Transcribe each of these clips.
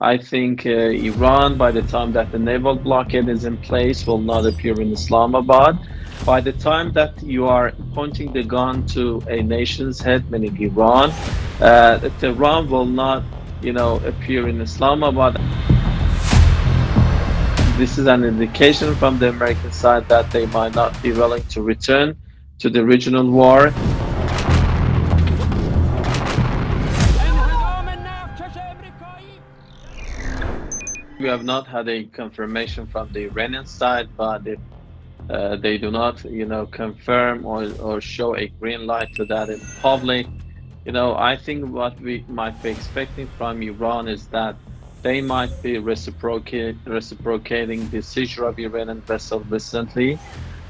I think Iran, by the time that the naval blockade is in place, will not appear in Islamabad. By the time that you are pointing the gun to a nation's head, meaning Iran, Tehran will not, appear in Islamabad. This is an indication from the American side that they might not be willing to return to the regional war. We have not had a confirmation from the Iranian side, but if they do not, confirm or show a green light to that in public, I think what we might be expecting from Iran is that they might be reciprocating the seizure of Iranian vessel recently,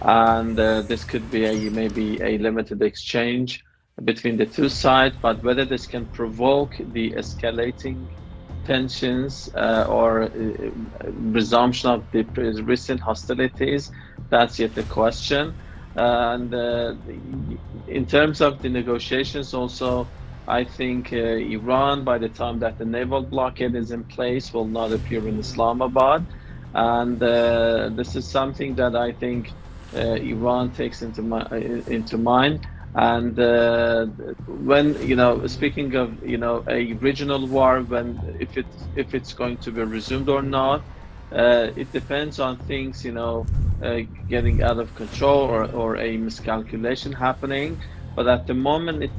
and this could be maybe a limited exchange between the two sides. But whether this can provoke the escalating tensions or resumption of the recent hostilities, that's yet the question. And in terms of the negotiations also, I think Iran, by the time that the naval blockade is in place, will not appear in Islamabad. And this is something that I think Iran takes into mind. And when speaking of a regional war, if it's going to be resumed or not, it depends on things getting out of control or a miscalculation happening. But at the moment,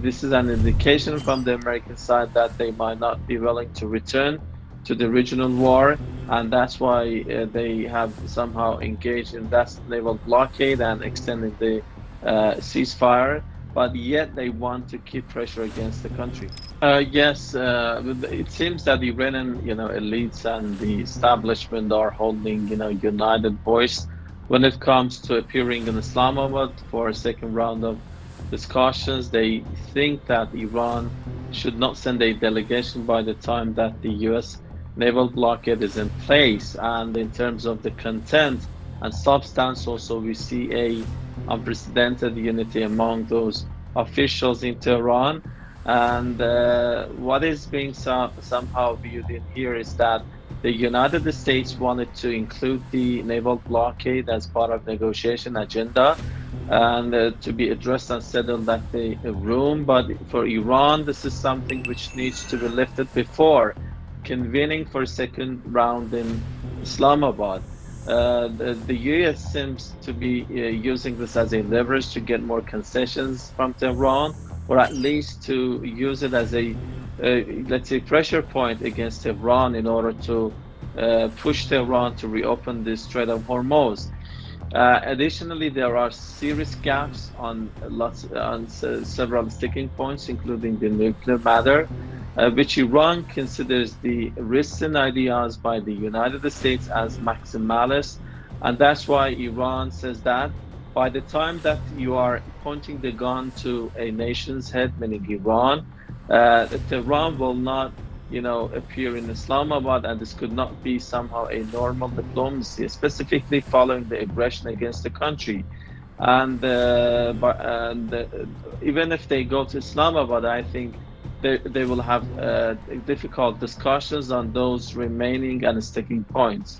this is an indication from the American side that they might not be willing to return to the regional war, and that's why they have somehow engaged in that naval blockade and extending the ceasefire, but yet they want to keep pressure against the country. Yes, it seems that the Iranian, elites and the establishment are holding, united voice when it comes to appearing in Islamabad for a second round of discussions. They think that Iran should not send a delegation by the time that the U.S. naval blockade is in place. And in terms of the content and substance, also we see a unprecedented unity among those officials in Tehran. And what is being somehow viewed in here is that the United States wanted to include the naval blockade as part of negotiation agenda and to be addressed and settled at the room. But for Iran, this is something which needs to be lifted before convening for a second round in Islamabad. The US seems to be using this as a leverage to get more concessions from Tehran, or at least to use it as a, let's say, pressure point against Tehran in order to push Tehran to reopen the Strait of Hormuz. Additionally, there are serious gaps on several sticking points, including the nuclear matter, which Iran considers the risks and ideas by the United States as maximalist. And that's why Iran says that by the time that you are pointing the gun to a nation's head, meaning Iran, Tehran will not, appear in Islamabad, and this could not be somehow a normal diplomacy, specifically following the aggression against the country. And even if they go to Islamabad, I think they will have difficult discussions on those remaining and sticking points.